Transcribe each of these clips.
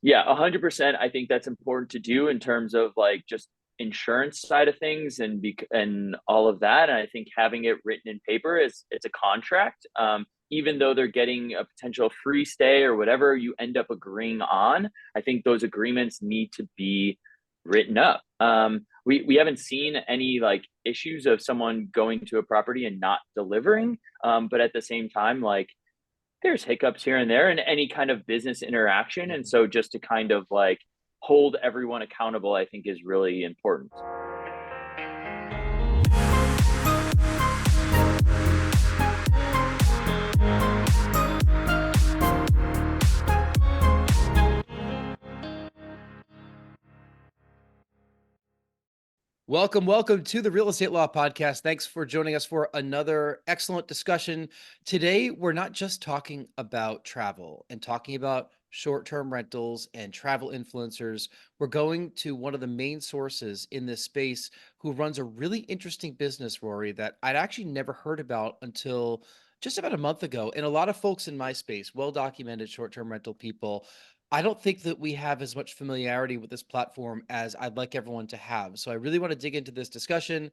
Yeah, 100%. I think that's important to do in terms of like just insurance side of things and all of that. And I think having it written in paper is it's a contract. Even though they're getting a potential free stay or whatever you end up agreeing on, I think those agreements need to be written up. We haven't seen any like issues of someone going to a property and not delivering. But at the same time, like there's hiccups here and there in any kind of business interaction. And so just to kind of like hold everyone accountable, I think is really important. Welcome to the Real Estate Law Podcast. Thanks for joining us for another excellent discussion. Today, we're not just talking about travel and talking about short-term rentals and travel influencers. We're going to one of the main sources in this space who runs a really interesting business, Rory, that I'd actually never heard about until just about a month ago. And a lot of folks in my space, well-documented short-term rental people, I don't think that we have as much familiarity with this platform as I'd like everyone to have. So I really want to dig into this discussion.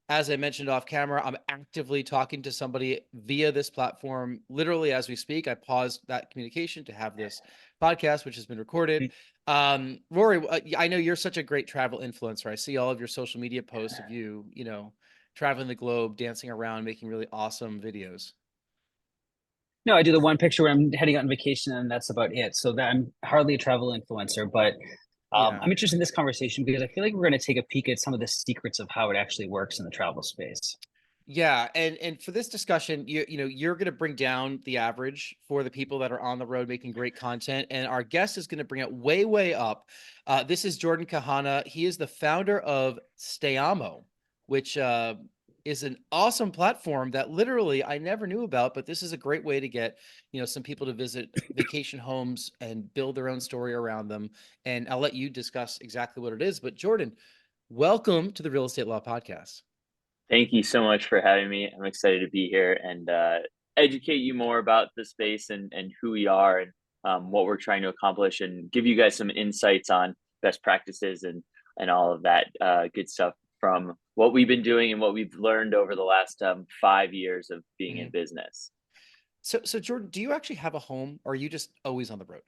As I mentioned off camera, I'm actively talking to somebody via this platform. Literally, as we speak, I paused that communication to have this podcast, which has been recorded. Rory, I know you're such a great travel influencer. I see all of your social media posts of you, traveling the globe, dancing around, making really awesome videos. No, I do the one picture when I'm heading out on vacation, and that's about it. So that I'm hardly a travel influencer, but Yeah. I'm interested in this conversation because I feel like we're going to take a peek at some of the secrets of how it actually works in the travel space. Yeah, and for this discussion, you're going to bring down the average for the people that are on the road making great content, and our guest is going to bring it way up. This is Jordan Kahana. He is the founder of Stayamo, which is an awesome platform that literally I never knew about, but this is a great way to get some people to visit vacation homes and build their own story around them. And I'll let you discuss exactly what it is. But Jordan, welcome to the Real Estate Law Podcast. Thank you so much for having me. I'm excited to be here and educate you more about the space and who we are and what we're trying to accomplish and give you guys some insights on best practices and all of that good stuff from what we've been doing and what we've learned over the last 5 years of being in business. So Jordan, do you actually have a home, or are you just always on the road?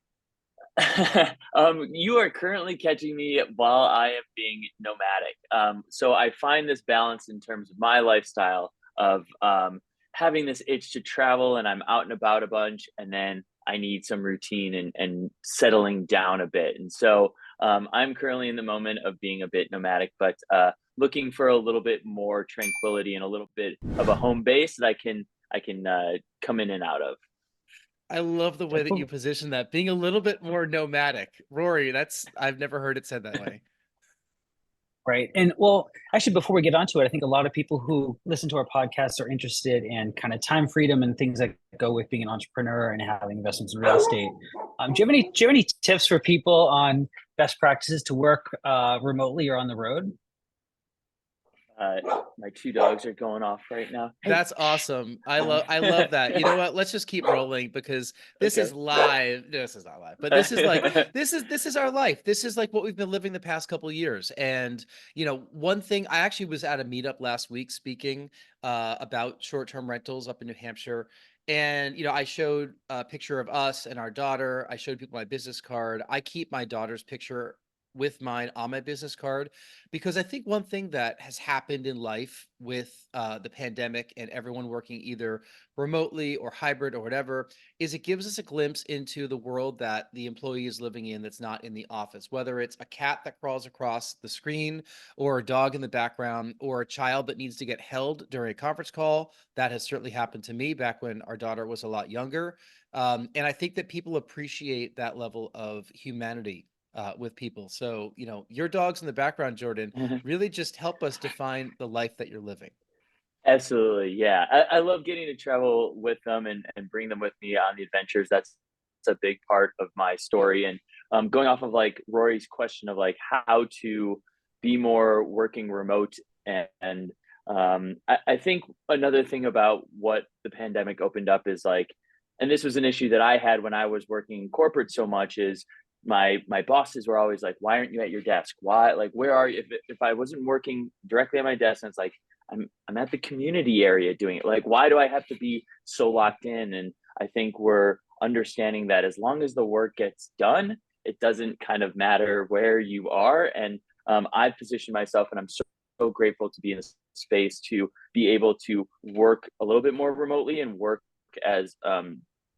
You are currently catching me while I am being nomadic. So I find this balance in terms of my lifestyle of having this itch to travel and I'm out and about a bunch, and then I need some routine and settling down a bit. And so I'm currently in the moment of being a bit nomadic, but looking for a little bit more tranquility and a little bit of a home base that I can come in and out of. I love the way that you position that, being a little bit more nomadic. Rory, I've never heard it said that way. Right. And well, actually, before we get onto it, I think a lot of people who listen to our podcast are interested in kind of time freedom and things that go with being an entrepreneur and having investments in real estate. Do you have any tips for people on best practices to work remotely or on the road? Uh, my two dogs are going off right now. Hey. That's awesome. I love that. You know what? Let's just keep rolling because this Okay. is live. No, this is not live, but this is like this is our life. This is like what we've been living the past couple of years. And one thing, I actually was at a meetup last week speaking about short-term rentals up in New Hampshire. And I showed a picture of us and our daughter. I showed people my business card. I keep my daughter's picture with mine on my business card because I think one thing that has happened in life with the pandemic and everyone working either remotely or hybrid or whatever is it gives us a glimpse into the world that the employee is living in that's not in the office, whether it's a cat that crawls across the screen or a dog in the background or a child that needs to get held during a conference call. That has certainly happened to me back when our daughter was a lot younger. And I think that people appreciate that level of humanity with people. So, your dogs in the background, Jordan, really just help us define the life that you're living. Absolutely. Yeah. I love getting to travel with them and bring them with me on the adventures. That's a big part of my story. And going off of like Rory's question of like how to be more working remote and I think another thing about what the pandemic opened up is like, and this was an issue that I had when I was working in corporate so much is my bosses were always like, why aren't you at your desk? Why, like, where are you? If I wasn't working directly at my desk, and it's like, I'm at the community area doing it. Like, why do I have to be so locked in? And I think we're understanding that as long as the work gets done, it doesn't kind of matter where you are. And I've positioned myself, and I'm so grateful to be in this space to be able to work a little bit more remotely and work as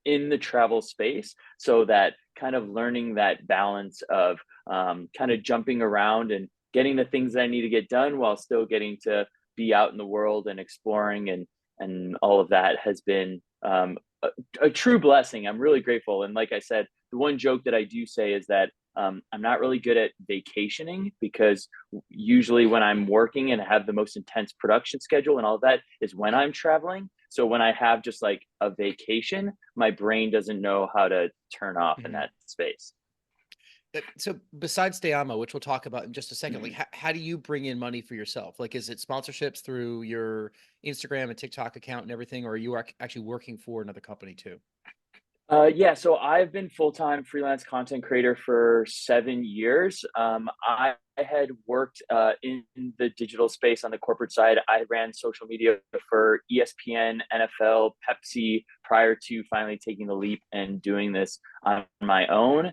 in the travel space, so that kind of learning that balance of kind of jumping around and getting the things that I need to get done while still getting to be out in the world and exploring, and all of that has been a true blessing. I'm really grateful. And like I said, the one joke that I do say is that I'm not really good at vacationing, because usually when I'm working and have the most intense production schedule and all of that is when I'm traveling. So when I have just like a vacation, my brain doesn't know how to turn off in that space. So besides Stayamo, which we'll talk about in just a second, like how do you bring in money for yourself? Like, is it sponsorships through your Instagram and TikTok account and everything, or are you actually working for another company too? Yeah, so I've been full-time freelance content creator for 7 years. I had worked in the digital space on the corporate side. I ran social media for ESPN, NFL, Pepsi, prior to finally taking the leap and doing this on my own.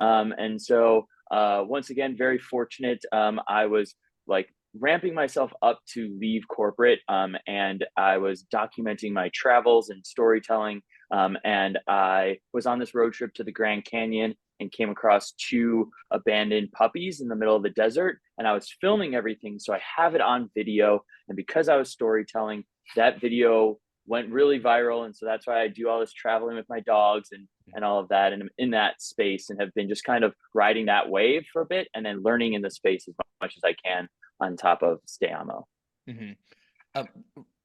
And so once again, very fortunate. I was like ramping myself up to leave corporate, and I was documenting my travels and storytelling. And I was on this road trip to the Grand Canyon and came across two abandoned puppies in the middle of the desert. And I was filming everything, so I have it on video. And because I was storytelling, that video went really viral. And so that's why I do all this traveling with my dogs and all of that, and I'm in that space and have been just kind of riding that wave for a bit, and then learning in the space as much as I can on top of Stay Amo.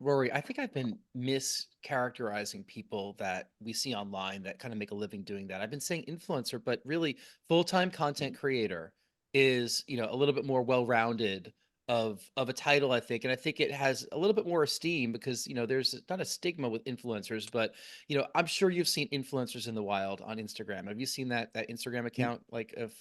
Rory, I think I've been mischaracterizing people that we see online that kind of make a living doing that. I've been saying influencer, but really full-time content creator is, a little bit more well-rounded of a title, I think. And I think it has a little bit more esteem because, there's not a stigma with influencers, but, I'm sure you've seen influencers in the wild on Instagram. Have you seen that Instagram account? Like, if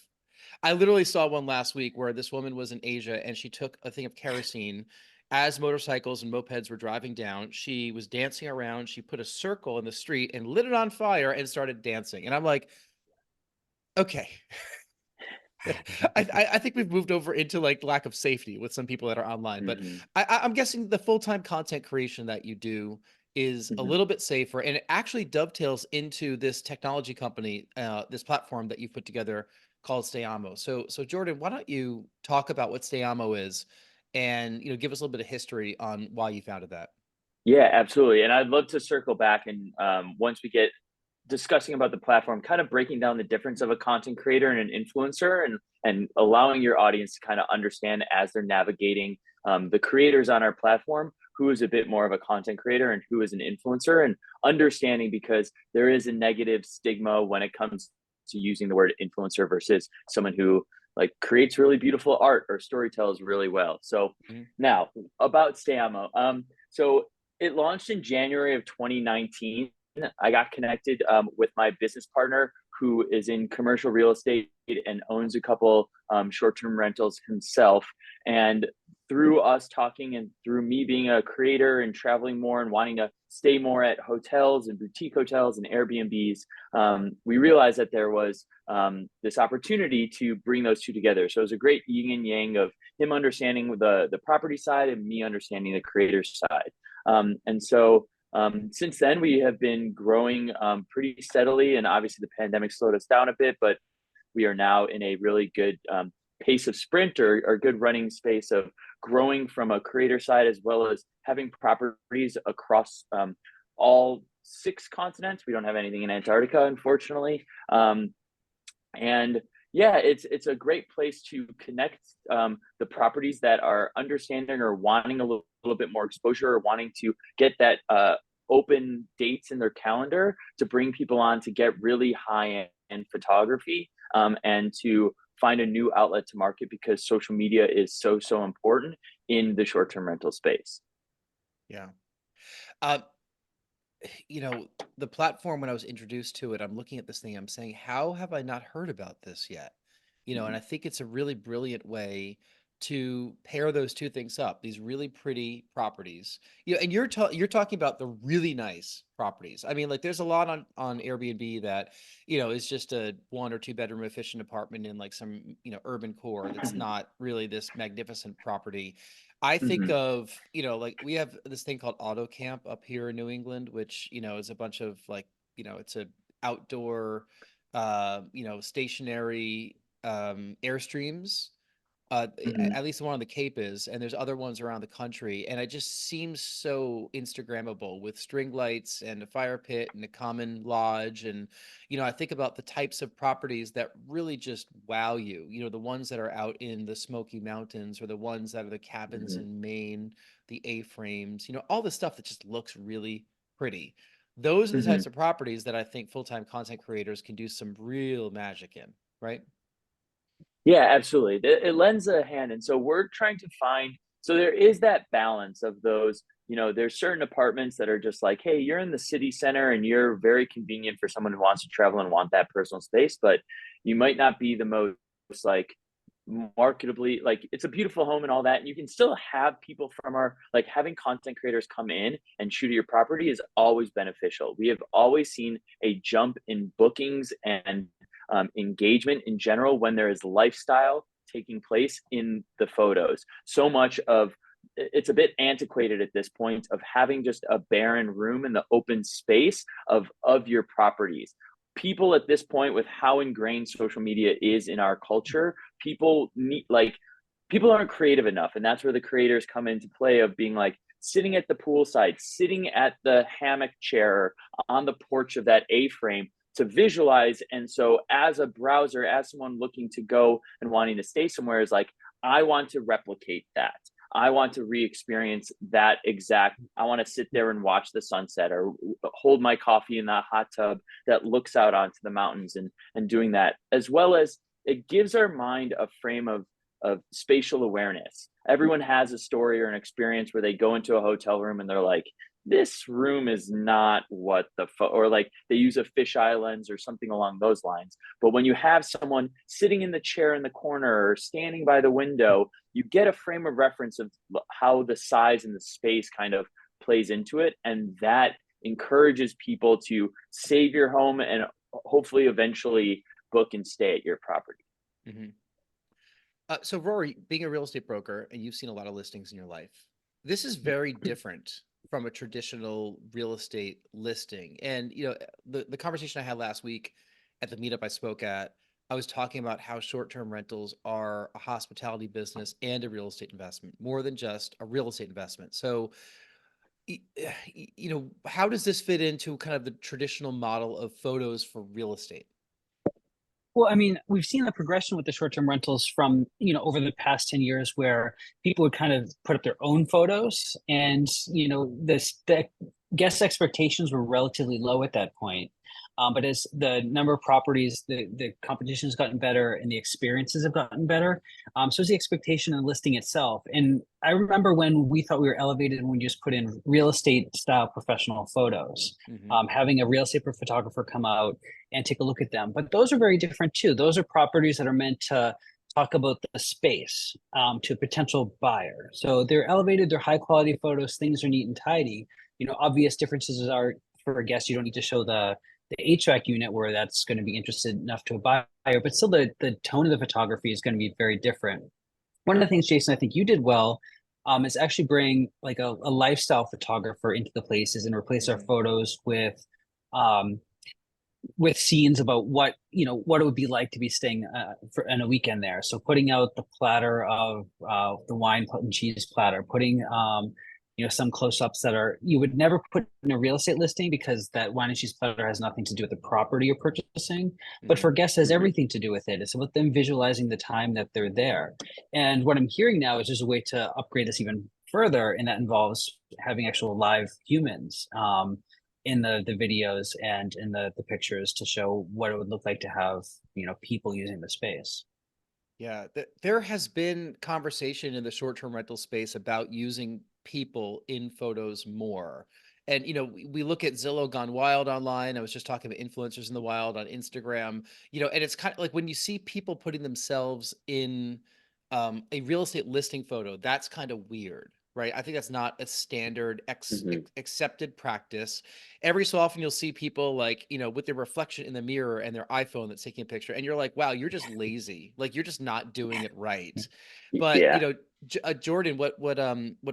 I literally saw one last week where this woman was in Asia and she took a thing of kerosene as motorcycles and mopeds were driving down. She was dancing around. She put a circle in the street and lit it on fire and started dancing. And I'm like, okay. I think we've moved over into like lack of safety with some people that are online, but I'm guessing the full-time content creation that you do is a little bit safer, and it actually dovetails into this technology company, this platform that you've put together called Stayamo. So Jordan, why don't you talk about what Stayamo is, and give us a little bit of history on why you founded that. Yeah, absolutely. And I'd love to circle back and once we get discussing about the platform, kind of breaking down the difference of a content creator and an influencer, and allowing your audience to kind of understand as they're navigating the creators on our platform, who is a bit more of a content creator and who is an influencer, and understanding, because there is a negative stigma when it comes to using the word influencer versus someone who like creates really beautiful art or storytells really well. So now about Stayamo. So it launched in January of 2019. I got connected with my business partner, who is in commercial real estate and owns a couple short-term rentals himself. And through us talking, and through me being a creator and traveling more and wanting to stay more at hotels and boutique hotels and Airbnbs, we realized that there was this opportunity to bring those two together. So it was a great yin and yang of him understanding the property side and me understanding the creator side. And so since then, we have been growing pretty steadily, and obviously the pandemic slowed us down a bit, but we are now in a really good pace of sprint, or good running space of growing from a creator side, as well as having properties across all 6 continents. We don't have anything in Antarctica, unfortunately. And yeah, it's a great place to connect the properties that are understanding or wanting a little bit more exposure, or wanting to get that open dates in their calendar to bring people on to get really high-end photography, and to find a new outlet to market, because social media is so important in the short-term rental space. Yeah. you know, the platform, when I was introduced to it, I'm looking at this thing, I'm saying, how have I not heard about this yet? You know, and I think it's a really brilliant way to pair those two things up, these really pretty properties. You know, and you're talking about the really nice properties. I mean, like there's a lot on Airbnb that, you know, is just a 1 or 2 bedroom efficient apartment in like some, you know, urban core that's not really this magnificent property. I think Mhm. of, you know, like we have this thing called Auto Camp up here in New England, which, you know, is a bunch of like, you know, it's a outdoor, you know, stationary airstreams. Mhm. At least the one on the Cape is, and there's other ones around the country, and it just seems so Instagrammable with string lights and a fire pit and a common lodge. And you know, I think about the types of properties that really just wow you. You know, the ones that are out in the Smoky Mountains, or the ones that are the cabins Mhm. in Maine, the A-frames. You know, all the stuff that just looks really pretty. Those are the Mhm. types of properties that I think full-time content creators can do some real magic in, right? Yeah, absolutely. It lends a hand. And so we're trying to find, so there is that balance of those, you know, there's certain apartments that are just like, hey, you're in the city center and you're very convenient for someone who wants to travel and want that personal space, but you might not be the most like marketably, like it's a beautiful home and all that. And you can still have people from our, like having content creators come in and shoot at your property is always beneficial. We have always seen a jump in bookings and engagement in general when there is lifestyle taking place in the photos. So much of it's a bit antiquated at this point of having just a barren room in the open space of your properties. People at this point, with how ingrained social media is in our culture, people need like people aren't creative enough, and that's where the creators come into play of being like sitting at the poolside, sitting at the hammock chair on the porch of that A-frame to visualize. And so as a browser, as someone looking to go and wanting to stay somewhere, is like, I want to replicate that. I want to re-experience that exact. I want to sit there and watch the sunset or hold my coffee in that hot tub that looks out onto the mountains, and doing that, as well as it gives our mind a frame of spatial awareness. Everyone has a story or an experience where they go into a hotel room and they're like, this room is not what or like they use a fisheye lens or something along those lines. But when you have someone sitting in the chair in the corner or standing by the window, you get a frame of reference of how the size and the space kind of plays into it. And that encourages people to save your home and hopefully eventually book and stay at your property. Mm-hmm. So Rory, being a real estate broker, and you've seen a lot of listings in your life, this is very different from a traditional real estate listing. And you know, the conversation I had last week at the meetup I spoke at, I was talking about how short-term rentals are a hospitality business and a real estate investment, more than just a real estate investment. So, you know, how does this fit into kind of the traditional model of photos for real estate? Well, I mean, we've seen the progression with the short-term rentals from, over the past 10 years where people would kind of put up their own photos and, the guest expectations were relatively low at that point. But as the number of properties, the competition has gotten better and the experiences have gotten better. So is the expectation and listing itself. And I remember when we thought we were elevated when we just put in real estate style professional photos, Mm-hmm. having a real estate photographer come out and take a look at them. But those are very different too. Those are properties that are meant to talk about the space to a potential buyer. So they're elevated, they're high quality photos, things are neat and tidy. Obvious differences are for a guest, you don't need to show the HVAC unit where that's going to be interested enough to a buyer, but still the tone of the photography is going to be very different. One of the things, Jason, I think you did well is actually bring like a lifestyle photographer into the places and replace our Mm-hmm. photos um, with scenes about what it would be like to be staying in a weekend there. So putting out the platter of the wine and cheese platter, putting some close-ups that are you would never put in a real estate listing because that wine and cheese platter has nothing to do with the property you're purchasing. But Mm-hmm. for guests, it has everything to do with it. It's about them visualizing the time that they're there. And what I'm hearing now is there's a way to upgrade this even further, and that involves having actual live humans. In the videos and in the pictures to show what it would look like to have people using the space. Yeah, there has been conversation in the short-term rental space about using people in photos more. And, we look at Zillow gone wild online. I was just talking about influencers in the wild on Instagram, and it's kind of like when you see people putting themselves in a real estate listing photo, that's kind of weird, right? I think that's not a standard accepted practice. Every so often you'll see people like, with their reflection in the mirror and their iPhone that's taking a picture, and you're like, wow, you're just lazy. Like you're just not doing it right. But, Yeah. Jordan, what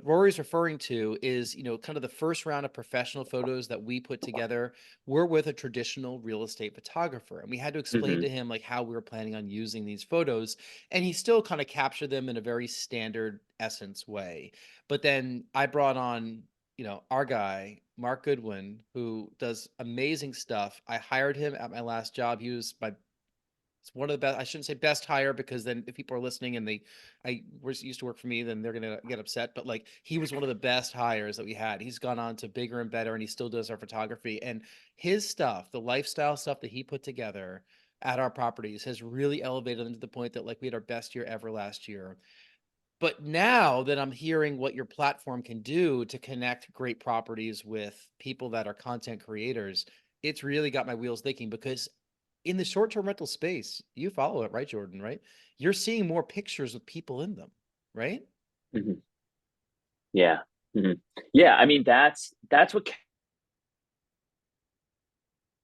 Rory's referring to is, kind of the first round of professional photos that we put together were with a traditional real estate photographer. And we had to explain to him like how we were planning on using these photos. And he still kind of captured them in a very standard essence way. But then I brought on, our guy, Mark Goodwin, who does amazing stuff. I hired him at my last job. He was it's one of the best. I shouldn't say best hire, because then if people are listening and used to work for me, then they're gonna get upset. But like, he was one of the best hires that we had. He's gone on to bigger and better, and he still does our photography. And his stuff, the lifestyle stuff that he put together at our properties, has really elevated them to the point that like we had our best year ever last year. But now that I'm hearing what your platform can do to connect great properties with people that are content creators, it's really got my wheels thinking, because in the short-term rental space, you follow it, right, Jordan, right? You're seeing more pictures with people in them, right? Yeah. Yeah. I mean, that's what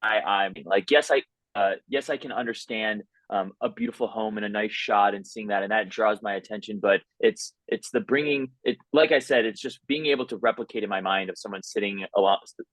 I mean, like, yes, I can understand a beautiful home and a nice shot and seeing that, and that draws my attention. But it's the bringing it, like I said, it's just being able to replicate in my mind of someone sitting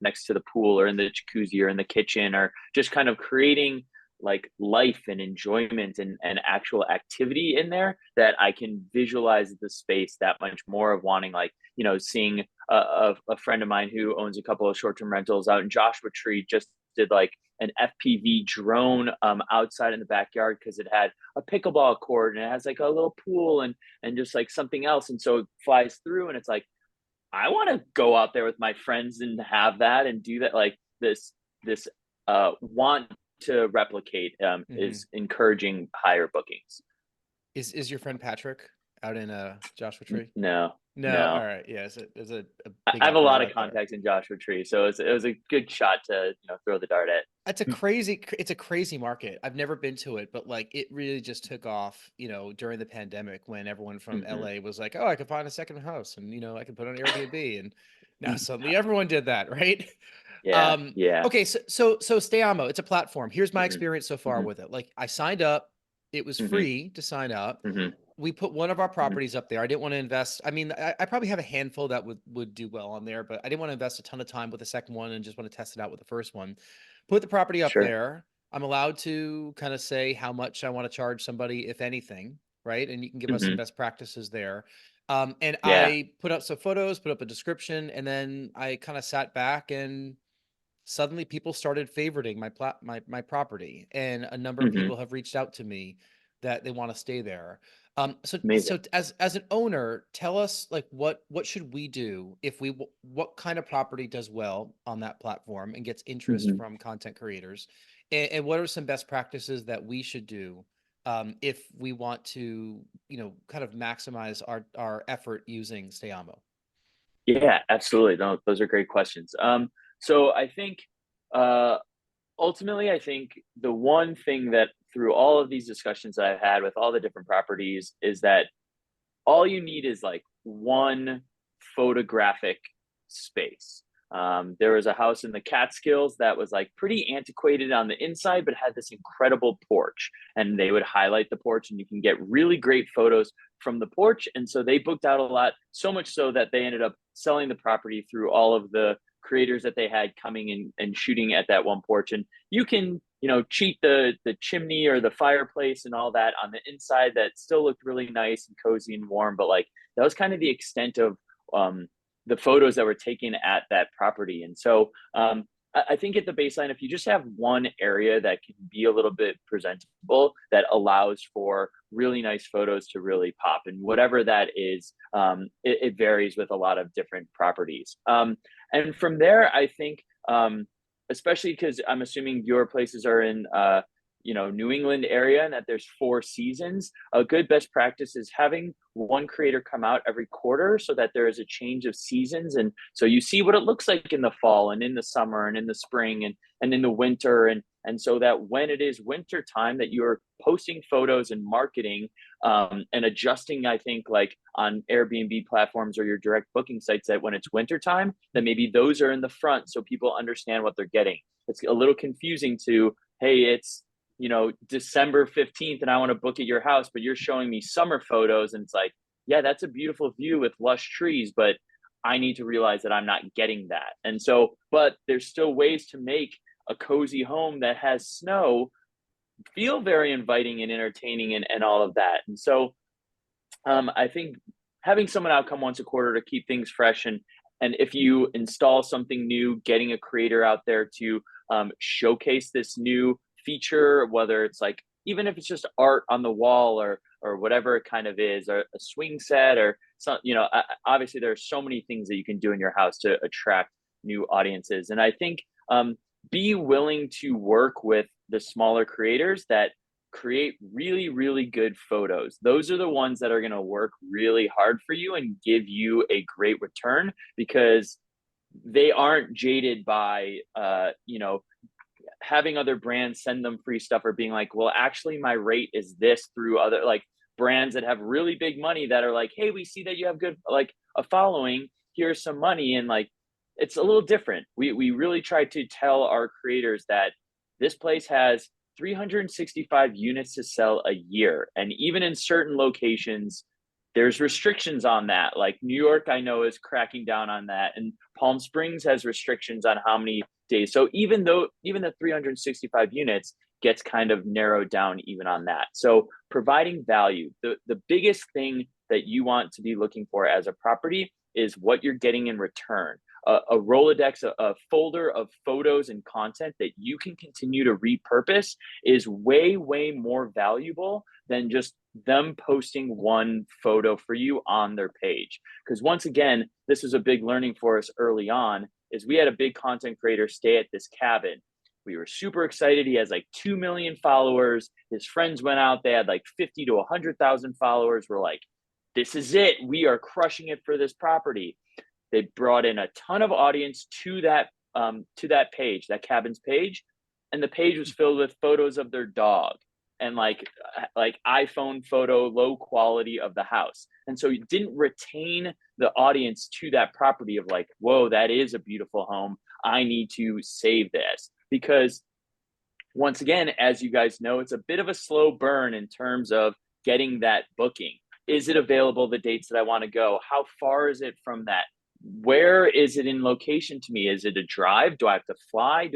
next to the pool or in the jacuzzi or in the kitchen, or just kind of creating like life and enjoyment and actual activity in there, that I can visualize the space that much more, of wanting, like, seeing a friend of mine who owns a couple of short-term rentals out in Joshua Tree just did like an FPV drone outside in the backyard, because it had a pickleball court and it has like a little pool and just like something else, and so it flies through, and it's like, I want to go out there with my friends and have that and do that. Like this want to replicate is encouraging higher bookings. Is your friend Patrick out in Joshua Tree? No. All right. Yeah, there's a big I have a lot of out there. contacts in Joshua Tree, so it was a good shot to throw the dart at. It's a crazy market. I've never been to it, but like it really just took off, during the pandemic, when everyone from LA was like, oh, I could find a second house, and I could put on Airbnb, and now suddenly everyone did that, right? Yeah. Okay, so Stayamo, it's a platform. Here's my experience so far with it. Like, I signed up, it was free to sign up. We put one of our properties up there. I didn't want to invest. I mean, I probably have a handful that would do well on there, but I didn't want to invest a ton of time with the second one, and just want to test it out with the first one. Put the property up there. I'm allowed to kind of say how much I want to charge somebody, if anything, right? And you can give us some best practices there. And I put up some photos, put up a description, and then I kind of sat back, and suddenly people started favoriting my property, and a number of people have reached out to me that they want to stay there. So as an owner, tell us, like, what should we do if what kind of property does well on that platform and gets interest from content creators, and what are some best practices that we should do if we want to, kind of maximize our effort using Stayamo? Yeah, absolutely. No, those are great questions. So I think ultimately, I think the one thing that through all of these discussions that I've had with all the different properties is that all you need is like one photographic space. There was a house in the Catskills that was like pretty antiquated on the inside, but had this incredible porch, and they would highlight the porch, and you can get really great photos from the porch. And so they booked out a lot, so much so that they ended up selling the property through all of the creators that they had coming in and shooting at that one porch. And you can cheat the chimney or the fireplace and all that on the inside, that still looked really nice and cozy and warm, but like that was kind of the extent of the photos that were taken at that property. And so I think at the baseline, if you just have one area that can be a little bit presentable, that allows for really nice photos to really pop, and whatever that is, it varies with a lot of different properties. And from there, I think, especially because I'm assuming your places are in New England area and that there's 4 seasons, a good best practice is having one creator come out every quarter so that there is a change of seasons. And so you see what it looks like in the fall and in the summer and in the spring and in the winter. And so that when it is winter time that you're posting photos and marketing and adjusting, I think like on Airbnb platforms or your direct booking sites, that when it's winter time, that maybe those are in the front so people understand what they're getting. It's a little confusing to, hey, it's December 15th and I want to book at your house, but you're showing me summer photos. And it's like, yeah, that's a beautiful view with lush trees, but I need to realize that I'm not getting that. And so, but there's still ways to make a cozy home that has snow feel very inviting and entertaining and all of that. And so I think having someone out come once a quarter to keep things fresh, and if you install something new, getting a creator out there to showcase this new feature, whether it's like, even if it's just art on the wall or whatever it kind of is, or a swing set or some, obviously there are so many things that you can do in your house to attract new audiences. And I think be willing to work with the smaller creators that create really, really good photos. Those are the ones that are going to work really hard for you and give you a great return, because they aren't jaded by, having other brands send them free stuff or being like, well, actually my rate is this, through other like brands that have really big money that are like, hey, we see that you have good, like a following, here's some money. And like, it's a little different. We really try to tell our creators that this place has 365 units to sell a year. And even in certain locations, there's restrictions on that. Like New York, I know, is cracking down on that. And Palm Springs has restrictions on how many days. So even the 365 units gets kind of narrowed down even on that. So providing value, the biggest thing that you want to be looking for as a property is what you're getting in return. A Rolodex, a folder of photos and content that you can continue to repurpose is way, way more valuable than just them posting one photo for you on their page. Because once again, this was a big learning for us early on, is we had a big content creator stay at this cabin. We were super excited. He has like 2 million followers. His friends went out. They had like 50 to 100,000 followers. We're like, this is it. We are crushing it for this property. They brought in a ton of audience to that page, that cabin's page, and the page was filled with photos of their dog and like iPhone photo, low quality of the house. And so you didn't retain the audience to that property of like, whoa, that is a beautiful home. I need to save this. Because once again, as you guys know, it's a bit of a slow burn in terms of getting that booking. Is it available the dates that I want to go? How far is it from that? Where is it in location to me? Is it a drive? Do I have to fly?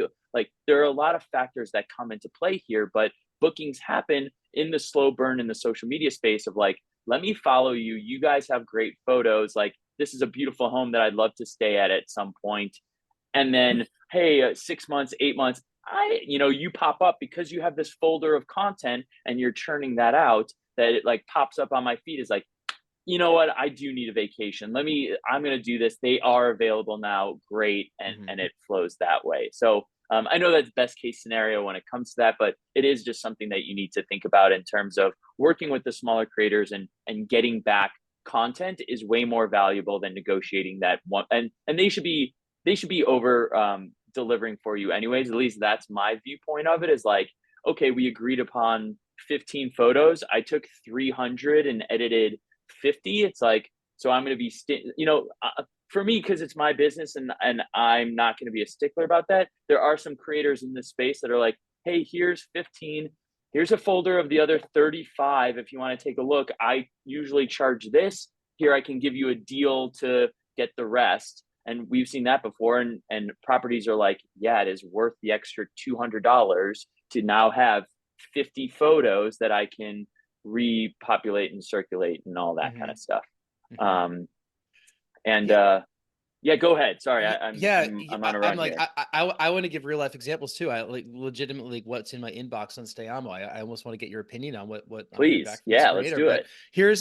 There are a lot of factors that come into play here, but bookings happen in the slow burn in the social media space of like, let me follow you. You guys have great photos. Like, this is a beautiful home that I'd love to stay at some point. And then, hey, 6 months, 8 months, you pop up because you have this folder of content and you're churning that out, that it like pops up on my feed is like, you know what, I do need a vacation. I'm going to do this. They are available now. Great. And it flows that way. So I know that's best case scenario when it comes to that, but it is just something that you need to think about in terms of working with the smaller creators and getting back content is way more valuable than negotiating that one. And they should be over delivering for you anyways. At least that's my viewpoint of it, is like, okay, we agreed upon 15 photos. I took 300 and edited 50. It's like, so I'm going to be, for me, because it's my business and I'm not going to be a stickler about that. There are some creators in this space that are like, hey, here's 15. Here's a folder of the other 35. If you want to take a look, I usually charge this. Here, I can give you a deal to get the rest. And we've seen that before. And properties are like, yeah, it is worth the extra $200 to now have 50 photos that I can repopulate and circulate and all that kind of stuff. Yeah, go ahead. Sorry, I'm on a run. I'm like, here. I want to give real life examples too. I like legitimately what's in my inbox on Stay Amo. I almost want to get your opinion on what. Please, yeah, let's do it.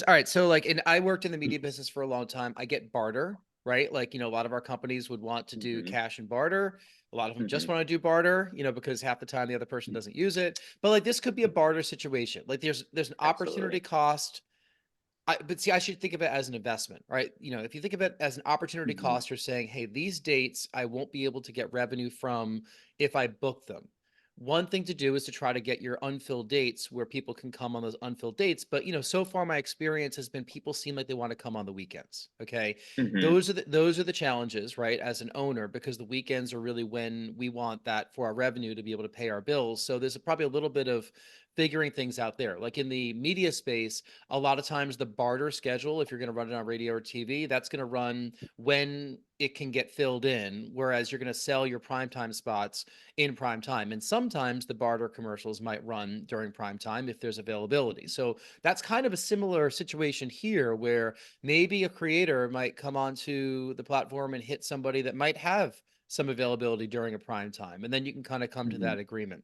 All right. So like, and I worked in the media business for a long time. I get barter. right? Like, a lot of our companies would want to do Mm-hmm. cash and barter. A lot of them just Mm-hmm. want to do barter, because half the time the other person doesn't use it. But like this could be a barter situation. Like there's an opportunity Absolutely. cost. But see, I should think of it as an investment, right? If you think of it as an opportunity Mm-hmm. cost, you're saying, hey, these dates I won't be able to get revenue from if I book them. One thing to do is to try to get your unfilled dates where people can come on those unfilled dates. But so far my experience has been people seem like they want to come on the weekends. Okay. Mm-hmm. Those are the challenges, right? As an owner, because the weekends are really when we want that for our revenue to be able to pay our bills. So there's probably a little bit of figuring things out there. Like in the media space, a lot of times the barter schedule, if you're going to run it on radio or TV, that's going to run when it can get filled in, whereas you're going to sell your primetime spots in prime time. And sometimes the barter commercials might run during prime time if there's availability. So that's kind of a similar situation here where maybe a creator might come onto the platform and hit somebody that might have some availability during a prime time. And then you can kind of come to Mm-hmm. that agreement.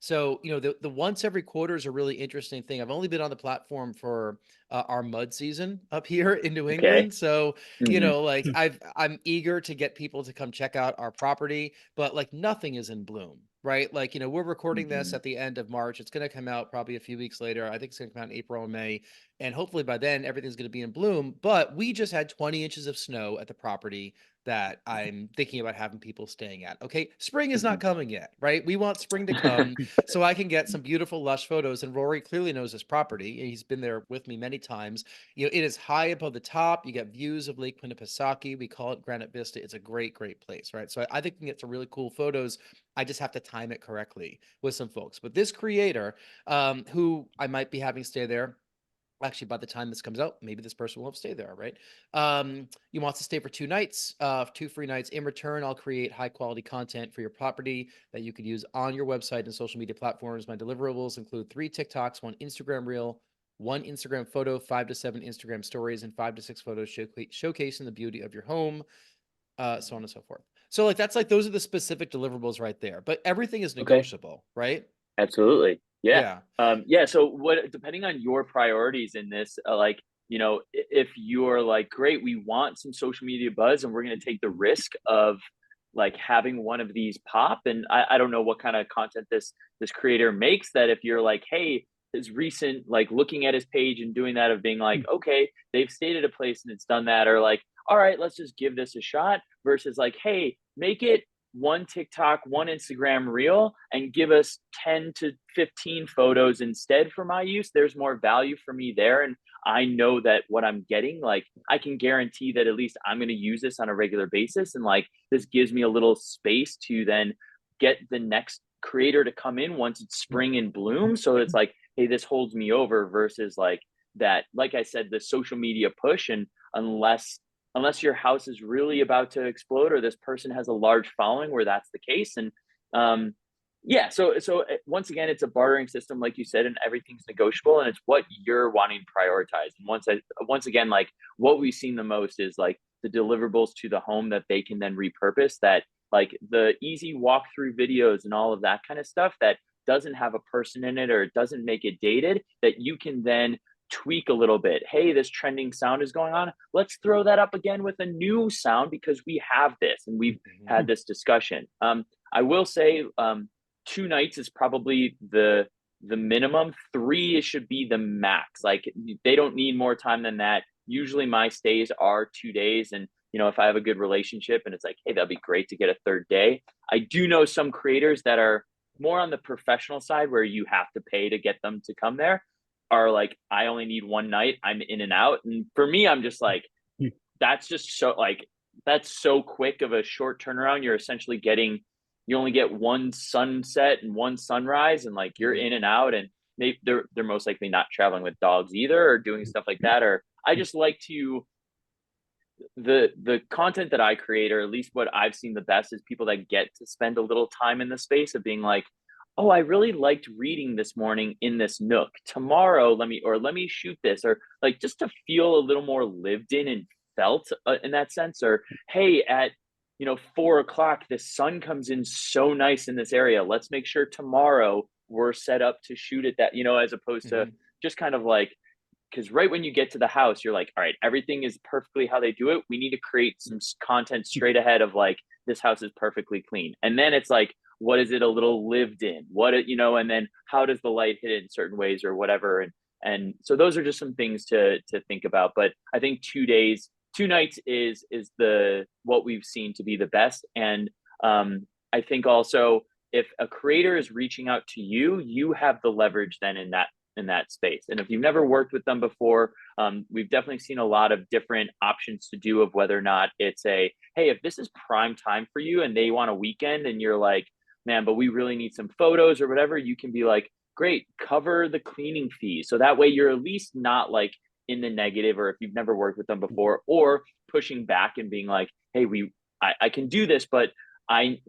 So, the once every quarter is a really interesting thing. I've only been on the platform for our mud season up here in New Okay. England. So, Mm-hmm. like I'm eager to get people to come check out our property, but like nothing is in bloom, right? Like, we're recording this Mm-hmm. at the end of March. It's going to come out probably a few weeks later. I think it's going to come out in April or May. And hopefully by then everything's going to be in bloom. But we just had 20 inches of snow at the property that I'm thinking about having people staying at. Okay. Spring is not coming yet, right? We want spring to come so I can get some beautiful, lush photos. And Rory clearly knows this property. He's been there with me many times. It is high above the top. You get views of Lake Winnipesaukee. We call it Granite Vista. It's a great, great place, right? So I think we can get some really cool photos. I just have to time it correctly with some folks. But this creator, who I might be having stay there, actually by the time this comes out, maybe this person will have stayed there, right? You want to stay for 2 nights, 2 free nights. In return, I'll create high quality content for your property that you could use on your website and social media platforms. My deliverables include 3 TikToks, 1 Instagram reel, 1 Instagram photo, 5 to 7 Instagram stories, and 5 to 6 photos showcasing the beauty of your home, so on and so forth. So like that's like those are the specific deliverables right there, but everything is Okay. negotiable, right? Absolutely. Yeah. Yeah. Yeah. So what, depending on your priorities in this, like, if you're like, great, we want some social media buzz and we're going to take the risk of like having one of these pop. And I don't know what kind of content this creator makes, that if you're like, hey, his recent, like looking at his page and doing that, of being like, okay, they've stayed at a place and it's done that, or like, all right, let's just give this a shot, versus like, hey, make it 1 TikTok, 1 Instagram reel, and give us 10 to 15 photos instead for my use. There's more value for me there. And I know that what I'm getting, like, I can guarantee that at least I'm going to use this on a regular basis. And like, this gives me a little space to then get the next creator to come in once it's spring and bloom. So it's like, hey, this holds me over, versus like that, like I said, the social media push. And unless your house is really about to explode, or this person has a large following where that's the case. And yeah, so once again, it's a bartering system, like you said, and everything's negotiable, and it's what you're wanting to prioritize. And once again, like, what we've seen the most is like the deliverables to the home that they can then repurpose, that like the easy walkthrough videos and all of that kind of stuff that doesn't have a person in it, or it doesn't make it dated, that you can then tweak a little bit. Hey, this trending sound is going on. Let's throw that up again with a new sound because we have this and we've had this discussion. I will say 2 nights is probably the minimum. 3 should be the max. Like, they don't need more time than that. Usually my stays are 2 days, and if I have a good relationship and it's like, hey, that'd be great to get a third day. I do know some creators that are more on the professional side where you have to pay to get them to come there, are like, I only need 1 night, I'm in and out. And for me, I'm just like, that's just so like, that's so quick of a short turnaround. You only get 1 sunset and 1 sunrise, and like you're in and out. And they're most likely not traveling with dogs either, or doing stuff like that. Or I just like to, the content that I create, or at least what I've seen the best, is people that get to spend a little time in the space of being like, oh, I really liked reading this morning in this nook. Tomorrow, let me shoot this, or like just to feel a little more lived in and felt, in that sense. Or hey, at 4 o'clock, the sun comes in so nice in this area. Let's make sure tomorrow we're set up to shoot at that, as opposed to just kind of like because right when you get to the house, you're like, all right, everything is perfectly how they do it. We need to create some content straight ahead of like, this house is perfectly clean. And then it's like, what is it a little lived in? And then how does the light hit it in certain ways or whatever? And so those are just some things to think about. But I think 2 days, 2 nights is the what we've seen to be the best. And I think also if a creator is reaching out to you, you have the leverage then in that space. And if you've never worked with them before, we've definitely seen a lot of different options to do of whether or not it's hey, if this is prime time for you and they want a weekend and you're like, man, but we really need some photos or whatever, you can be like, great, cover the cleaning fee. So that way you're at least not like in the negative, or if you've never worked with them before, or pushing back and being like, hey, I can do this, but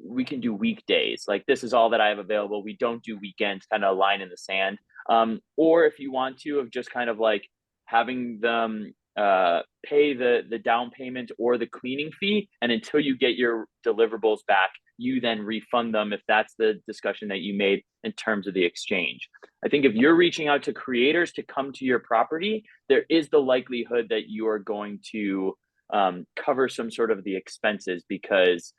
we can do weekdays. Like this is all that I have available. We don't do weekends, kind of a line in the sand. Or if you want to, of just kind of like having them pay the down payment or the cleaning fee, and until you get your deliverables back, you then refund them if that's the discussion that you made in terms of the exchange. I think if you're reaching out to creators to come to your property, there is the likelihood that you are going to cover some sort of the expenses because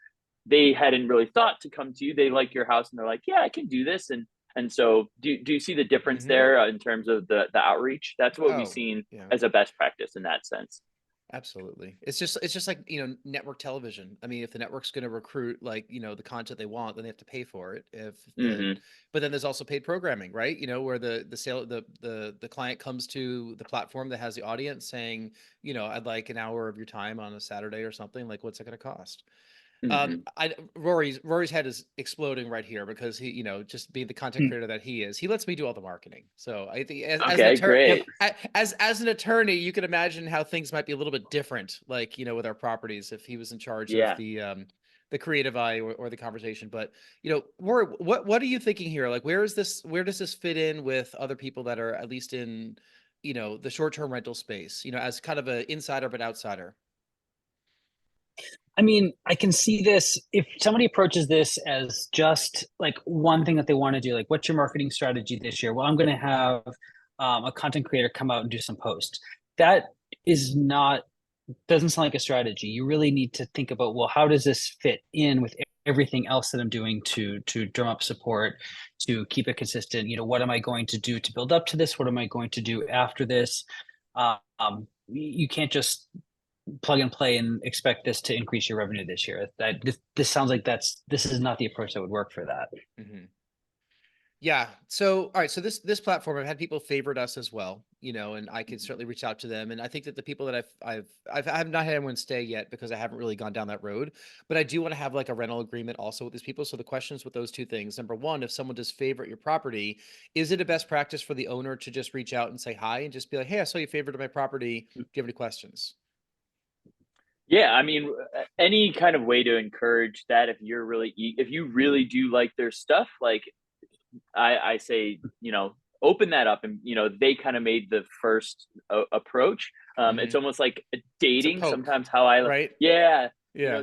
they hadn't really thought to come to you. They like your house and they're like, yeah, I can do this. And so do you see the difference there in terms of the outreach? That's what we've seen as a best practice in that sense. Absolutely. It's just like, network television. I mean, if the network's going to recruit like, the content they want, then they have to pay for it. But then there's also paid programming, right? Where the client comes to the platform that has the audience saying, I'd like an hour of your time on a Saturday or something. Like, what's it going to cost? Rory's head is exploding right here because he, just being the content creator that he is, he lets me do all the marketing. So I think as an attorney, you can imagine how things might be a little bit different, like, with our properties, if he was in charge of the creative eye or the conversation. But, Rory, what are you thinking here? Like, where does this fit in with other people that are at least in, the short-term rental space, as kind of an insider, but outsider? I mean, I can see this if somebody approaches this as just like one thing that they want to do, like, what's your marketing strategy this year? Well, I'm going to have a content creator come out and do some posts. That doesn't sound like a strategy. You really need to think about, well, how does this fit in with everything else that I'm doing to drum up support, to keep it consistent? What am I going to do to build up to this? What am I going to do after this? You can't just plug and play and expect this to increase your revenue this year. This sounds like this is not the approach that would work for that. Yeah. So, all right. So this platform, I've had people favorite us as well, and I could certainly reach out to them. And I think that the people that I have not had anyone stay yet because I haven't really gone down that road, but I do want to have like a rental agreement also with these people. So the questions with those two things: number one, if someone does favorite your property, is it a best practice for the owner to just reach out and say hi and just be like, hey, I saw you favorited my property. Do you have any questions? Yeah, I mean, any kind of way to encourage that if you really do like their stuff, like I say, open that up and, they kind of made the first approach. It's almost like dating. Sometimes how right?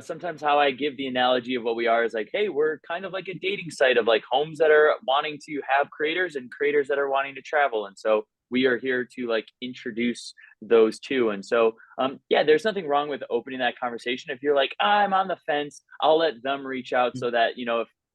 sometimes how I give the analogy of what we are is like, hey, we're kind of like a dating site of like homes that are wanting to have creators and creators that are wanting to travel. And so we are here to like introduce those two. And so, there's nothing wrong with opening that conversation. If you're like, I'm on the fence, I'll let them reach out so that,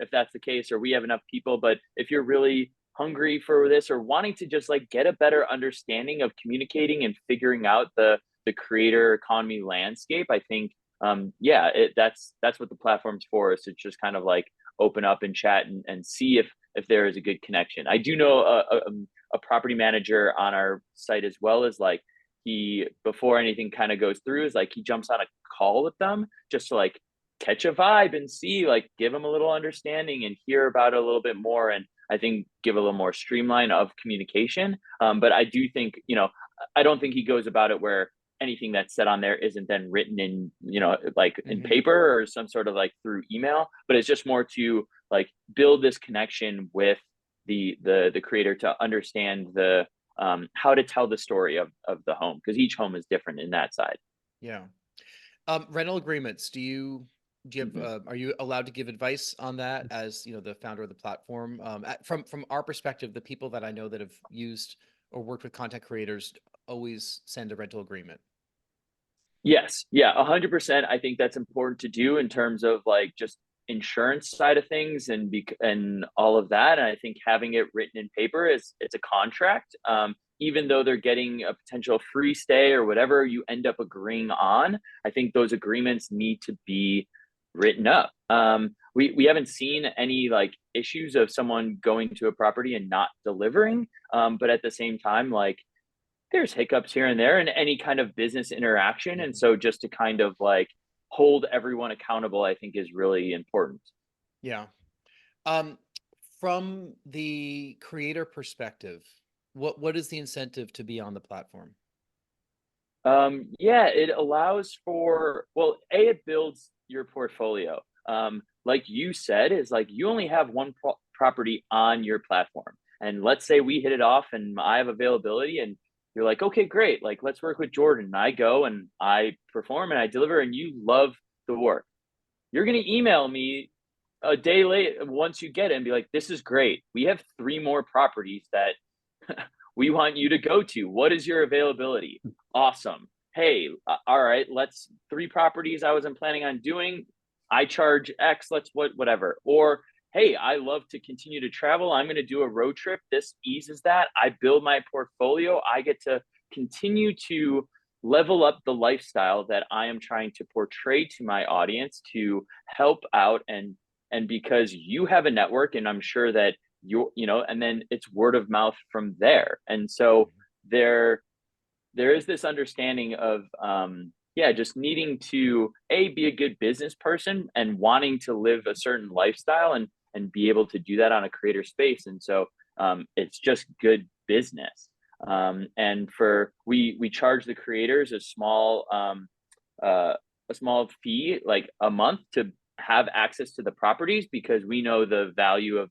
if that's the case, or we have enough people. But if you're really hungry for this or wanting to just like get a better understanding of communicating and figuring out the creator economy landscape, I think, that's what the platform's for, is to just kind of like open up and chat and see if there is a good connection. I do know a property manager on our site as well, as like he, before anything kind of goes through, is like he jumps on a call with them just to like catch a vibe and see, like, give them a little understanding and hear about it a little bit more, and I think give a little more streamline of communication. But I do think, I don't think he goes about it where anything that's said on there isn't then written in, like in paper or some sort of like through email, but it's just more to like build this connection with the creator to understand the how to tell the story of the home, because each home is different in that side. Yeah. Rental agreements. Do you have, are you allowed to give advice on that as, the founder of the platform? From our perspective, the people that I know that have used or worked with content creators always send a rental agreement? Yes. Yeah. 100%. I think that's important to do in terms of like just insurance side of things and all of that. And I think having it written in paper is it's a contract. Even though they're getting a potential free stay or whatever you end up agreeing on, I think those agreements need to be written up. We haven't seen any like issues of someone going to a property and not delivering. But at the same time, like there's hiccups here and there in any kind of business interaction. And so just to kind of like hold everyone accountable, I think is really important. Yeah. Um, from the creator perspective, what is the incentive to be on the platform? Yeah, it allows for, well, it builds your portfolio. Like you said, is like you only have one property on your platform. And let's say we hit it off and I have availability and you're like, okay, great. Like, let's work with Jordan. And I go and I perform and I deliver and you love the work. You're going to email me a day late once you get it and be like, this is great. We have 3 more properties that we want you to go to. What is your availability? Awesome. Hey, all right, let's 3 properties I wasn't planning on doing. I charge X, let's whatever. Or, hey, I love to continue to travel. I'm going to do a road trip. This eases that. I build my portfolio. I get to continue to level up the lifestyle that I am trying to portray to my audience to help out and because you have a network and I'm sure that and then it's word of mouth from there. And so there is this understanding of just needing to be a good business person and wanting to live a certain lifestyle and be able to do that on a creator space. And so it's just good business. And we charge the creators a small fee like a month to have access to the properties because we know the value of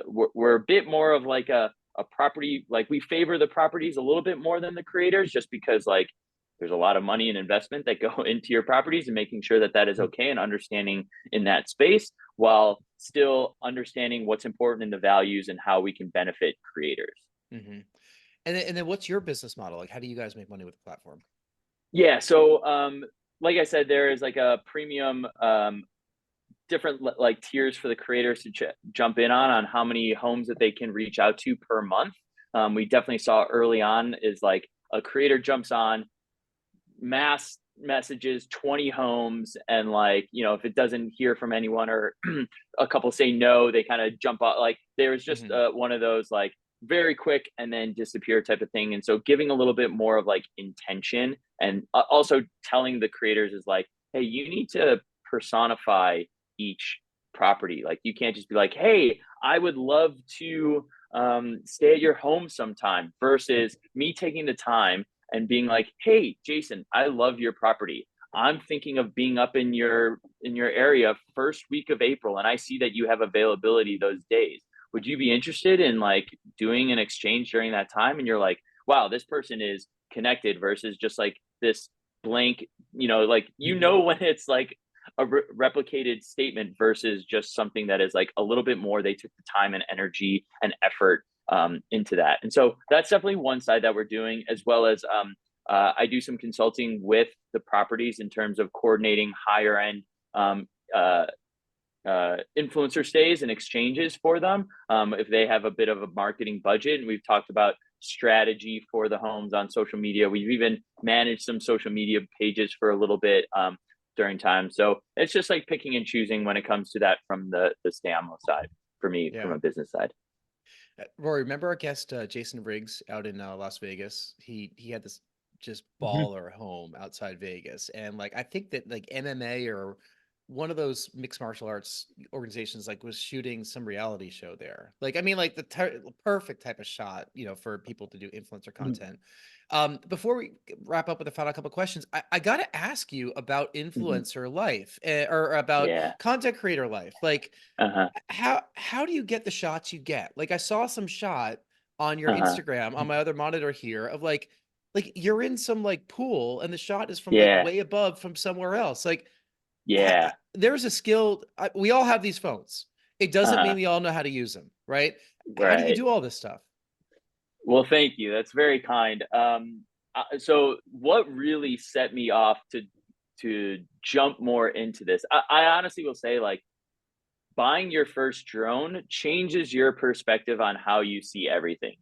we're a bit more of like a property, like we favor the properties a little bit more than the creators just because like there's a lot of money and investment that go into your properties and making sure that that is okay and understanding in that space while still understanding what's important in the values and how we can benefit creators. Mm-hmm. And then what's your business model? Like, how do you guys make money with the platform? Yeah. So, like I said, there is like a premium, different like tiers for the creators to jump in on how many homes that they can reach out to per month. We definitely saw early on is like a creator jumps on mass messages 20 homes and like if it doesn't hear from anyone or a couple say no, they kind of jump out. Like there was just one of those like very quick and then disappear type of thing. And so giving a little bit more of like intention and also telling the creators is like, hey, you need to personify each property. Like you can't just be like, hey, I would love to stay at your home sometime versus me taking the time and being like, hey, Jason, I love your property. I'm thinking of being up in your area first week of April and I see that you have availability those days. Would you be interested in like doing an exchange during that time? And you're like, wow, this person is connected versus just like this blank, like, when it's like a replicated statement versus just something that is like a little bit more, they took the time and energy and effort into that. And so that's definitely one side that we're doing, as well as I do some consulting with the properties in terms of coordinating higher end influencer stays and exchanges for them if they have a bit of a marketing budget. And we've talked about strategy for the homes on social media. We've even managed some social media pages for a little bit during time. So it's just like picking and choosing when it comes to that from the Stay Amo side for me, from a business side. Rory, remember our guest Jason Riggs out in Las Vegas? He had this just baller home outside Vegas, and like I think that like MMA or one of those mixed martial arts organizations like was shooting some reality show there. Like I mean, like the perfect type of shot, for people to do influencer content. Before we wrap up with the final couple of questions, I got to ask you about influencer life or about content creator life. Like, how do you get the shots you get? Like, I saw some shot on your Instagram on my other monitor here of like you're in some like pool and the shot is from like way above from somewhere else. Like, there's a skill. We all have these phones. It doesn't mean we all know how to use them, right? How do you do all this stuff? Well, thank you. That's very kind. So what really set me off to jump more into this, I honestly will say, like, buying your first drone changes your perspective on how you see everything.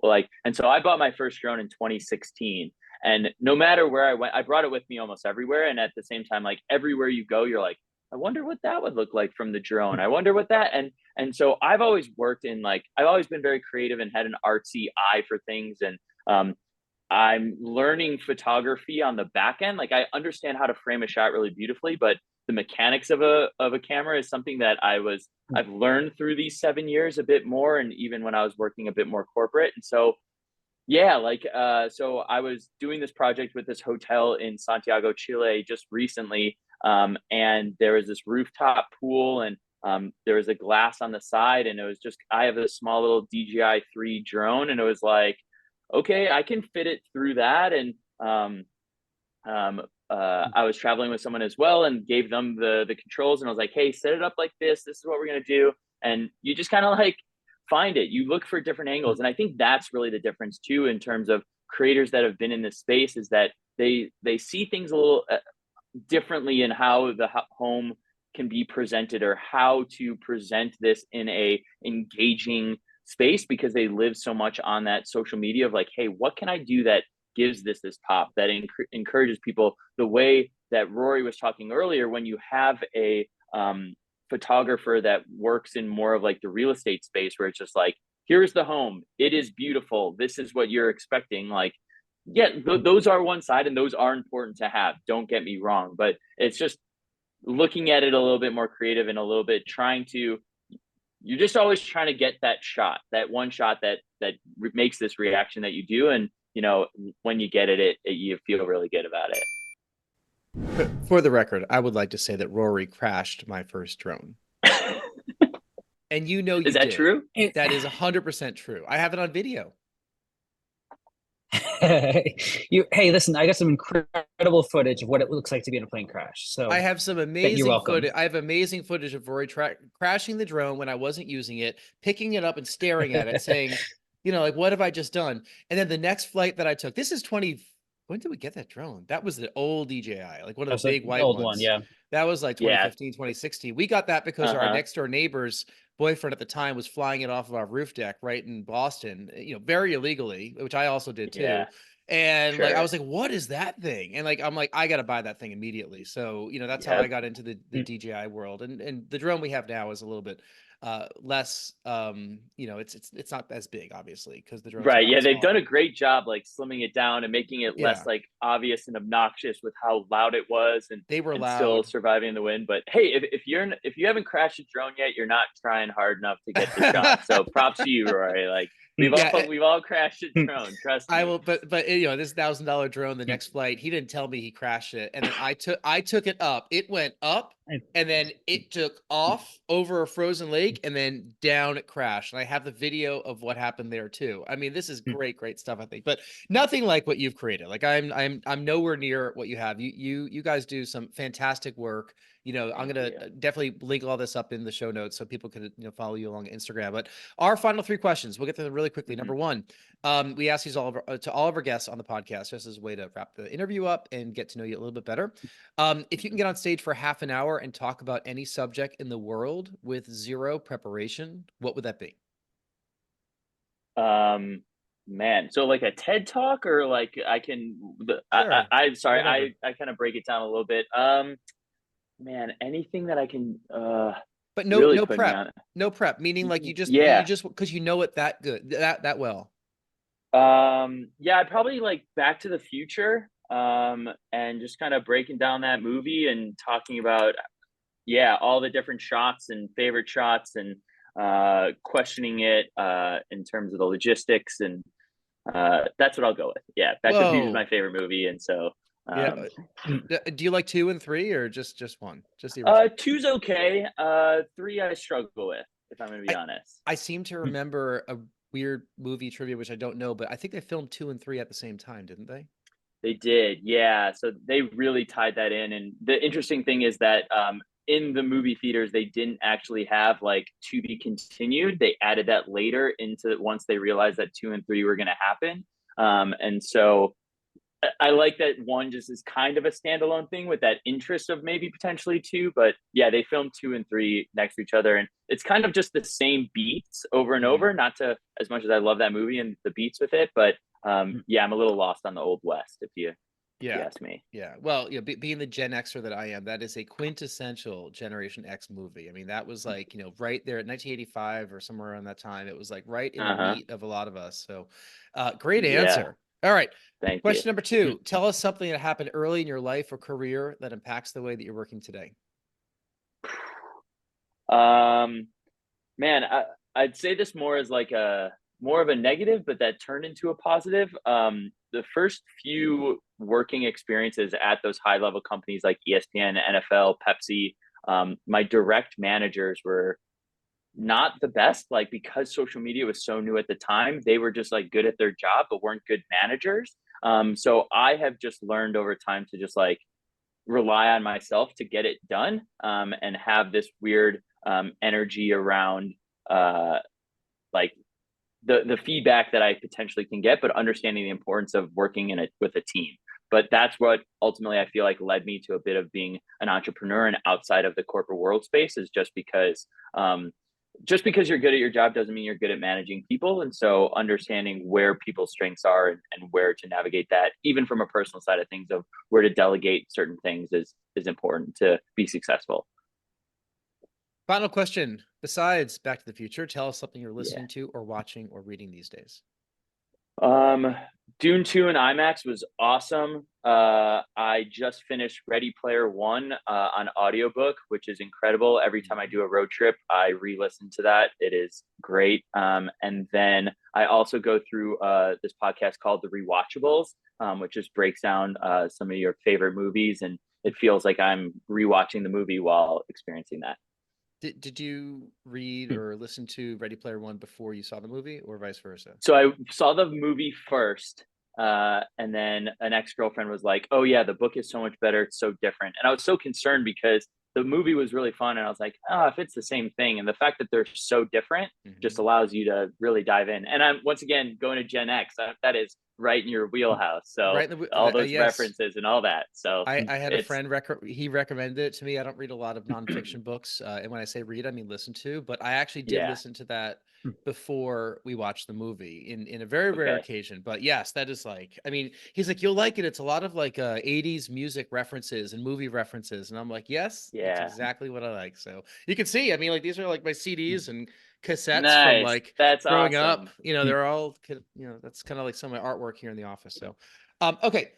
Like, and so I bought my first drone in 2016, and no matter where I went, I brought it with me almost everywhere. And at the same time, like, everywhere you go, you're like, I wonder what that would look like from the drone. I wonder what that, and so I've always worked in, like, I've always been very creative and had an artsy eye for things. And I'm learning photography on the back end. Like, I understand how to frame a shot really beautifully, but the mechanics of a camera is something that I've learned through these 7 years a bit more, and even when I was working a bit more corporate. And so yeah, like, so I was doing this project with this hotel in Santiago, Chile just recently, and there was this rooftop pool, and there was a glass on the side, and it was just, I have a small little DJI 3 drone, and it was like, okay, I can fit it through that. And I was traveling with someone as well, and gave them the controls, and I was like, hey, set it up like this is what we're gonna do. And you just kind of like find it, you look for different angles. And I think that's really the difference too, in terms of creators that have been in this space, is that they see things a little differently in how the home can be presented, or how to present this in a engaging space, because they live so much on that social media of like, hey, what can I do that gives this pop, that encourages people, the way that Rory was talking earlier, when you have a photographer that works in more of like the real estate space, where it's just like, here's the home, it is beautiful, this is what you're expecting. Like, yeah, those are one side, and those are important to have, don't get me wrong, but it's just looking at it a little bit more creative, and a little bit trying to, you're just always trying to get that shot, that one shot that makes this reaction that you do. And when you get it, you feel really good about it. For the record, I would like to say that Rory crashed my first drone. And you Is that did. true? That is 100% true. I have it on video. Hey, listen, I got some incredible footage of what it looks like to be in a plane crash. So I have some amazing footage. I have amazing footage of Rory crashing the drone when I wasn't using it, picking it up and staring at it, saying, like, what have I just done? And then the next flight that I took, this is when did we get that drone? That was the old DJI, like one of the big white old ones. one, yeah. That was like 2015, 2016. We got that because our next door neighbor's boyfriend at the time was flying it off of our roof deck right in Boston, very illegally, which I also did too. Yeah. And like, I was like, what is that thing? And like, I'm like, I got to buy that thing immediately. So, that's how I got into the DJI world. And the drone we have now is a little bit less, it's not as big, obviously, because the drones right. Yeah, they've smaller. done a great job, like, slimming it down and making it less like obvious and obnoxious with how loud it was, and they were loud, still surviving the wind. But hey, if you haven't crashed a drone yet, you're not trying hard enough to get the shot. So props to you, Rory. Like, we've all crashed a drone. Trust me. I will, but this $1,000 drone, the next flight, he didn't tell me he crashed it, and then I took it up. It went up, and then it took off over a frozen lake, and then down it crashed. And I have the video of what happened there too. I mean, this is great stuff, I think, but nothing like what you've created. Like, I'm nowhere near what you have. You guys do some fantastic work. I'm going to definitely link all this up in the show notes so people can, follow you along Instagram. But our final 3 questions, we'll get to them really quickly. Number 1, we ask these to all of our guests on the podcast, just as a way to wrap the interview up and get to know you a little bit better. If you can get on stage for half an hour and talk about any subject in the world with 0 preparation, what would that be? Man, so like a TED talk, or like I can, Sure. I'm sorry, I kind of break it down a little bit. Man, anything that I can but no really no prep. No prep, meaning like you just because it that good, that well. Yeah, I'd probably like Back to the Future, and just kind of breaking down that movie and talking about all the different shots and favorite shots, and questioning it in terms of the logistics, and that's what I'll go with. Yeah, Back to the Future is my favorite movie, and so do you like 2 and 3, or just 1? Just the original? 2's okay. 3 I struggle with, if I'm gonna be honest. I seem to remember a weird movie trivia, which I don't know, but I think they filmed 2 and 3 at the same time, didn't they? They did, yeah. So they really tied that in. And the interesting thing is that in the movie theaters, they didn't actually have like to be continued. They added that later into once they realized that 2 and 3 were going to happen. And so I like that one just is kind of a standalone thing with that interest of maybe potentially two, but yeah, they filmed 2 and 3 next to each other, and it's kind of just the same beats over and over. Not to, as much as I love that movie and the beats with it, but yeah, I'm a little lost on the Old West if you ask me. Yeah. Well, being the Gen Xer that I am, that is a quintessential Generation X movie. I mean, that was like, right there at 1985 or somewhere around that time. It was like right in the meat of a lot of us. So great answer. All right. Thank Question you. number 2. Tell us something that happened early in your life or career that impacts the way that you're working today. Man, I'd say this more as like more of a negative, but that turned into a positive. The first few working experiences at those high level companies like ESPN, NFL, Pepsi, my direct managers were not the best, like, because social media was so new at the time. They were just like good at their job but weren't good managers. So I have just learned over time to just like rely on myself to get it done, and have this weird energy around like the feedback that I potentially can get, but understanding the importance of working with a team. But that's what ultimately I feel like led me to a bit of being an entrepreneur and outside of the corporate world space, is just because you're good at your job doesn't mean you're good at managing people. And so understanding where people's strengths are and where to navigate that, even from a personal side of things, of where to delegate certain things is important to be successful. Final question. Besides Back to the Future, tell us something you're listening to or watching or reading these days. Dune 2 in IMAX was awesome. I just finished Ready Player One on audiobook, which is incredible. Every time I do a road trip, I re-listen to that. It is great. And then I also go through this podcast called The Rewatchables, which just breaks down some of your favorite movies, and it feels like I'm rewatching the movie while experiencing that. Did you read or listen to Ready Player One before you saw the movie, or vice versa? So I saw the movie first, and then an ex-girlfriend was like, "Oh yeah, the book is so much better. It's so different." And I was so concerned because the movie was really fun, and I was like, "Oh, if it's the same thing," and the fact that they're so different just allows you to really dive in. And I'm once again going to Gen X. That is right in your wheelhouse. So right all those references and all that. So I had a friend he recommended it to me. I don't read a lot of nonfiction books, and when I say read, I mean listen to. But I actually did listen to that before we watched the movie in a very rare occasion. But yes, that is like, I mean, he's like, you'll like it. It's a lot of like 80s music references and movie references, and I'm like, yes, that's exactly what I like. So you can see, I mean, like, these are like my CDs and cassettes from like growing up. They're all, that's kind of like some of my artwork here in the office. So okay,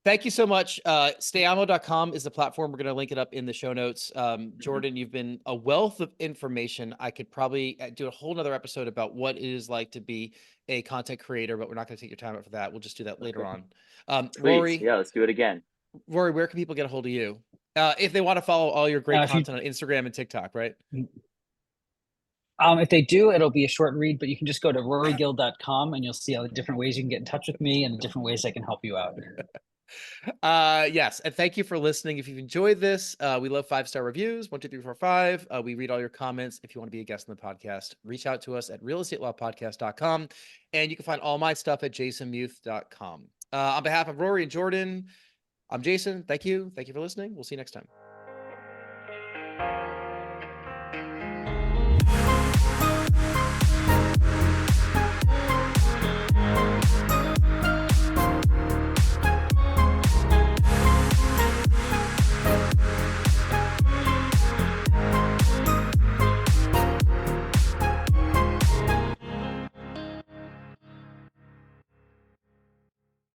thank you so much. Stayamo.com is the platform. We're going to link it up in the show notes. Jordan, you've been a wealth of information. I could probably do a whole nother episode about what it is like to be a content creator, but we're not going to take your time up for that. We'll just do that later on. Rory, let's do it again. Rory, where can people get a hold of you if they want to follow all your great content on Instagram and TikTok, right? If they do, it'll be a short read, but you can just go to rorygill.com and you'll see all the different ways you can get in touch with me and the different ways I can help you out. Yes, and thank you for listening. If you've enjoyed this, we love 5-star reviews, 1 2 3 4 5. We read all your comments. If you want to be a guest on the podcast, reach out to us at realestatepodcast.com, and you can find all my stuff at jasonmuth.com. On behalf of Rory and Jordan, I'm Jason. Thank you for listening. We'll see you next time.